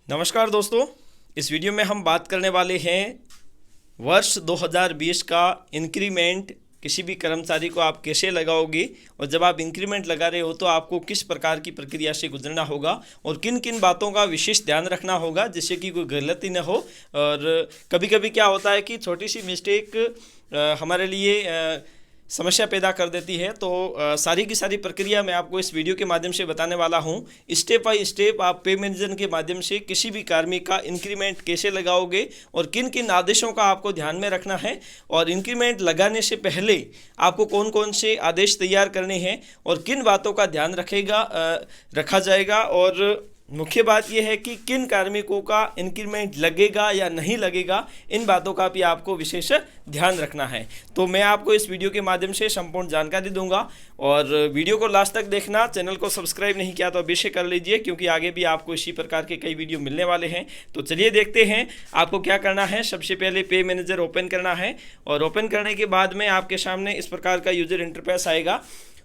नमस्कार दोस्तों, इस वीडियो में हम बात करने वाले हैं वर्ष 2020 का इंक्रीमेंट किसी भी कर्मचारी को आप कैसे लगाओगे और जब आप इंक्रीमेंट लगा रहे हो तो आपको किस प्रकार की प्रक्रिया से गुजरना होगा और किन किन बातों का विशेष ध्यान रखना होगा जिससे कि कोई गलती न हो। और कभी कभी क्या होता है कि छोटी सी मिस्टेक हमारे लिए समस्या पैदा कर देती है। तो सारी की सारी प्रक्रिया मैं आपको इस वीडियो के माध्यम से बताने वाला हूं। स्टेप बाय स्टेप आप पे मैनेजर के माध्यम से किसी भी कार्मिक का इंक्रीमेंट कैसे लगाओगे और किन किन आदेशों का आपको ध्यान में रखना है और इंक्रीमेंट लगाने से पहले आपको कौन कौन से आदेश तैयार करने हैं और किन बातों का ध्यान रखा जाएगा। और मुख्य बात यह है कि किन कार्मिकों का इंक्रीमेंट लगेगा या नहीं लगेगा, इन बातों का भी आपको विशेष ध्यान रखना है। तो मैं आपको इस वीडियो के माध्यम से संपूर्ण जानकारी दूंगा और वीडियो को लास्ट तक देखना। चैनल को सब्सक्राइब नहीं किया तो अवश्य कर लीजिए क्योंकि आगे भी आपको इसी प्रकार के कई वीडियो मिलने वाले हैं। तो चलिए देखते हैं आपको क्या करना है। सबसे पहले पे मैनेजर ओपन करना है और ओपन करने के बाद में आपके सामने इस प्रकार का यूजर इंटरफेस आएगा।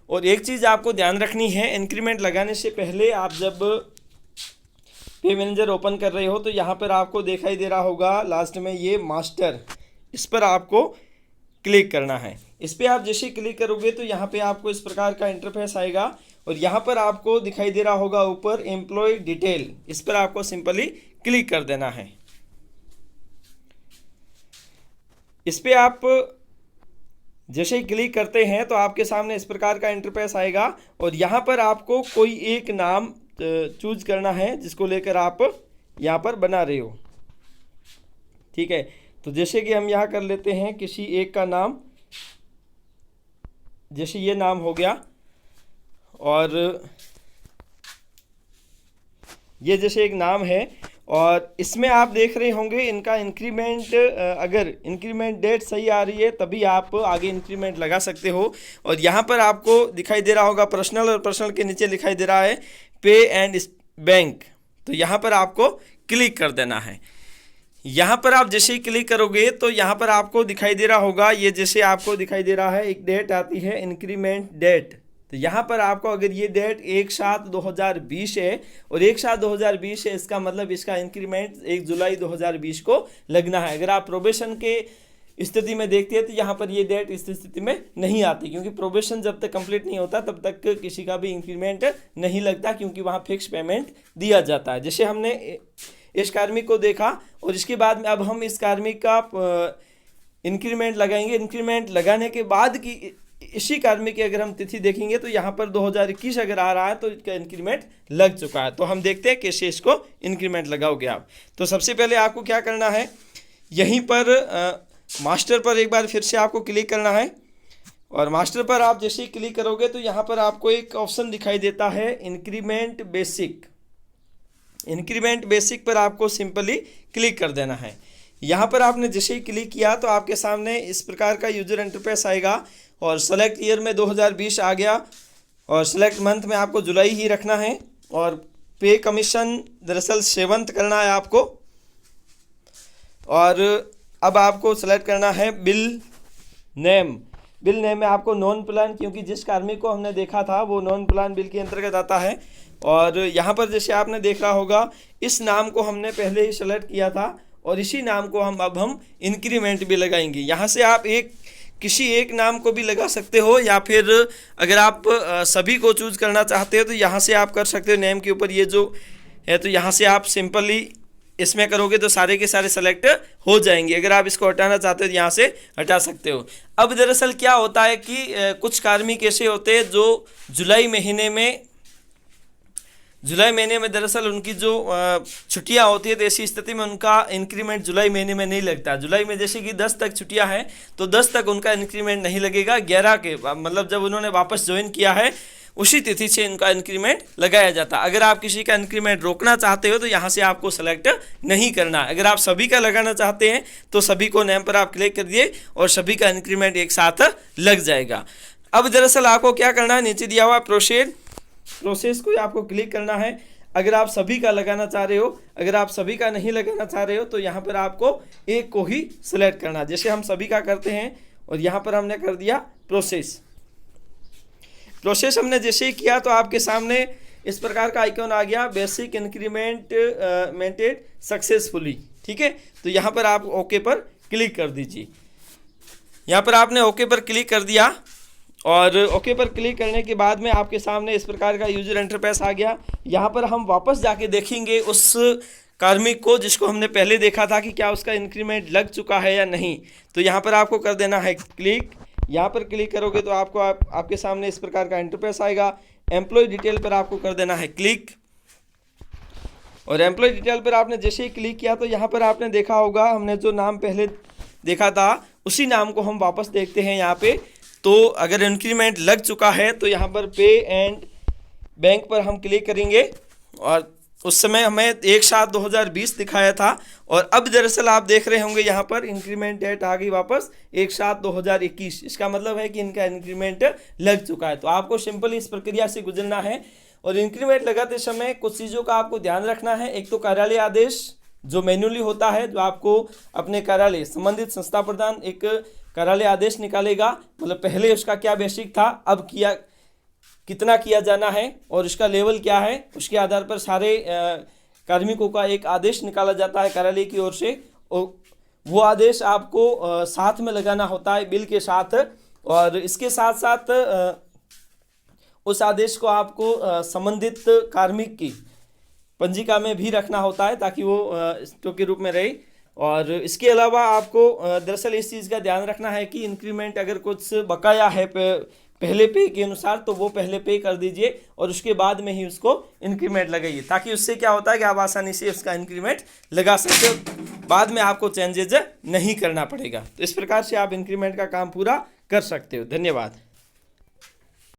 और एक चीज़ आपको ध्यान रखनी है, इंक्रीमेंट लगाने से पहले आप जब पे मैनेजर ओपन कर रहे हो तो यहाँ पर आपको दिखाई दे रहा होगा लास्ट में ये मास्टर, इस पर आपको क्लिक करना है। इस पर आप जैसे क्लिक करोगे तो यहाँ पे आपको इस प्रकार का इंटरफेस आएगा और यहाँ पर आपको दिखाई दे रहा होगा ऊपर एम्प्लॉय डिटेल, इस पर आपको सिंपली क्लिक कर देना है। इस पर आप जैसे ही क्लिक करते हैं तो आपके सामने इस प्रकार का इंटरफेस आएगा और यहाँ पर आपको कोई एक नाम चूज करना है जिसको लेकर आप यहाँ पर बना रहे हो। ठीक है, तो जैसे कि हम यहाँ कर लेते हैं किसी एक का नाम, जैसे ये नाम हो गया और ये जैसे एक नाम है और इसमें आप देख रहे होंगे इनका इंक्रीमेंट, अगर इंक्रीमेंट डेट सही आ रही है तभी आप आगे इंक्रीमेंट लगा सकते हो। और यहाँ पर आपको दिखाई दे रहा होगा पर्सनल और पर्सनल के नीचे दिखाई दे रहा है पे एंड बैंक, तो यहाँ पर आपको क्लिक कर देना है। यहाँ पर आप जैसे ही क्लिक करोगे तो यहाँ पर आपको दिखाई दे रहा होगा, ये जैसे आपको दिखाई दे रहा है एक डेट आती है इंक्रीमेंट डेट। तो यहाँ पर आपको अगर ये डेट 1/7/2020 है और 1/7/2020 है, इसका मतलब इसका इंक्रीमेंट 1 जुलाई 2020 को लगना है। अगर आप प्रोबेशन के स्थिति में देखते हैं तो यहाँ पर ये डेट इस स्थिति में नहीं आती क्योंकि प्रोबेशन जब तक कंप्लीट नहीं होता तब तक किसी का भी इंक्रीमेंट नहीं लगता क्योंकि वहाँ फिक्स पेमेंट दिया जाता है। जैसे हमने इस कार्मिक को देखा और इसके बाद में अब हम इस कार्मिक का इंक्रीमेंट लगाएंगे। इंक्रीमेंट लगाने के बाद की इसी कार्मिक की अगर हम तिथि देखेंगे तो यहाँ पर 2021 अगर आ रहा है तो इसका इंक्रीमेंट लग चुका है। तो हम देखते हैं कैसे इसको इंक्रीमेंट लगाओगे आप। तो सबसे पहले आपको क्या करना है, यहीं पर मास्टर पर एक बार फिर से आपको क्लिक करना है और मास्टर पर आप जैसे ही क्लिक करोगे तो यहाँ पर आपको एक ऑप्शन दिखाई देता है इंक्रीमेंट बेसिक। इंक्रीमेंट बेसिक पर आपको सिंपली क्लिक कर देना है। यहाँ पर आपने जैसे ही क्लिक किया तो आपके सामने इस प्रकार का यूजर इंटरफेस आएगा और सेलेक्ट ईयर में 2020 आ गया और सेलेक्ट मंथ में आपको जुलाई ही रखना है और पे कमीशन दरअसल 7th करना है आपको। और अब आपको सेलेक्ट करना है बिल नेम। बिल नेम में आपको नॉन प्लान, क्योंकि जिस कार्मिक को हमने देखा था वो नॉन प्लान बिल के अंतर्गत आता है। और यहाँ पर जैसे आपने देख रहा होगा इस नाम को हमने पहले ही सेलेक्ट किया था और इसी नाम को हम इंक्रीमेंट भी लगाएंगे। यहाँ से आप किसी एक नाम को भी लगा सकते हो या फिर अगर आप सभी को चूज करना चाहते हो तो यहाँ से आप कर सकते हो। नेम के ऊपर ये जो है तो यहाँ से आप सिंपली इसमें करोगे तो सारे के सारे सेलेक्ट हो जाएंगे। अगर आप इसको हटाना चाहते हो तो यहाँ से हटा सकते हो। अब दरअसल क्या होता है कि कुछ कार्मिक ऐसे होते हैं जो जुलाई महीने में दरअसल उनकी जो छुट्टियां होती है तो ऐसी स्थिति में उनका इंक्रीमेंट जुलाई महीने में नहीं लगता। जुलाई में जैसे कि 10 तक छुट्टियां हैं तो 10 तक उनका इंक्रीमेंट नहीं लगेगा। 11 के मतलब जब उन्होंने वापस ज्वाइन किया है उसी तिथि से इनका इंक्रीमेंट लगाया जाता है। अगर आप किसी का इंक्रीमेंट रोकना चाहते हो तो यहाँ से आपको सेलेक्ट नहीं करना। अगर आप सभी का लगाना चाहते हैं तो सभी को नेम पर आप क्लिक कर दिए और सभी का इंक्रीमेंट एक साथ लग जाएगा। अब दरअसल आपको क्या करना है, नीचे दिया हुआ प्रोसेस को आपको क्लिक करना है। अगर आप सभी का लगाना चाह रहे हो, अगर आप सभी का नहीं लगाना चाह रहे हो तो यहाँ पर आपको एक को ही सिलेक्ट करना। जैसे हम सभी का करते हैं और यहाँ पर हमने कर दिया प्रोसेस हमने जैसे ही किया तो आपके सामने इस प्रकार का आइकॉन आ गया, बेसिक इंक्रीमेंट मेंटेड सक्सेसफुली। ठीक है, तो यहाँ पर आप ओके पर क्लिक कर दीजिए। यहाँ पर आपने ओके पर क्लिक कर दिया और ओके पर क्लिक करने के बाद में आपके सामने इस प्रकार का यूजर इंटरफेस आ गया। यहाँ पर हम वापस जाके देखेंगे उस कार्मिक को जिसको हमने पहले देखा था कि क्या उसका इंक्रीमेंट लग चुका है या नहीं। तो यहाँ पर आपको कर देना है क्लिक। यहाँ पर क्लिक करोगे तो आपको आपके सामने इस प्रकार का इंटरफेस आएगा। एम्प्लॉय डिटेल पर आपको कर देना है क्लिक और एम्प्लॉय डिटेल पर आपने जैसे ही क्लिक किया तो यहाँ पर आपने देखा होगा हमने जो नाम पहले देखा था उसी नाम को हम वापस देखते हैं यहाँ पे। तो अगर इंक्रीमेंट लग चुका है तो यहाँ पर पे एंड बैंक पर हम क्लिक करेंगे और उस समय हमें 1/7/2020 दिखाया था और अब दरअसल आप देख रहे होंगे यहाँ पर इंक्रीमेंट डेट आ गई वापस 1/7/2021। इसका मतलब है कि इनका इंक्रीमेंट लग चुका है। तो आपको सिंपल इस प्रक्रिया से गुजरना है और इंक्रीमेंट लगाते समय कुछ चीज़ों का आपको ध्यान रखना है। एक तो कार्यालय आदेश जो मैन्युअली होता है, जो आपको अपने कार्यालय संबंधित संस्था प्रधान एक कार्यालय आदेश निकालेगा, मतलब पहले उसका क्या बेसिक था, अब कितना किया जाना है और इसका लेवल क्या है, उसके आधार पर सारे कार्मिकों का एक आदेश निकाला जाता है कार्यालय की ओर से। और वो आदेश आपको साथ में लगाना होता है बिल के साथ और इसके साथ साथ उस आदेश को आपको संबंधित कार्मिक की पंजिका में भी रखना होता है ताकि वो स्टॉक के रूप में रहे। और इसके अलावा आपको दरअसल इस चीज़ का ध्यान रखना है कि इंक्रीमेंट अगर कुछ बकाया है पहले पे के अनुसार तो वो पहले पे कर दीजिए और उसके बाद में ही उसको इंक्रीमेंट लगाइए, ताकि उससे क्या होता है कि आप आसानी से उसका इंक्रीमेंट लगा सकते हो, बाद में आपको चेंजेज नहीं करना पड़ेगा। तो इस प्रकार से आप इंक्रीमेंट का काम पूरा कर सकते हो। धन्यवाद।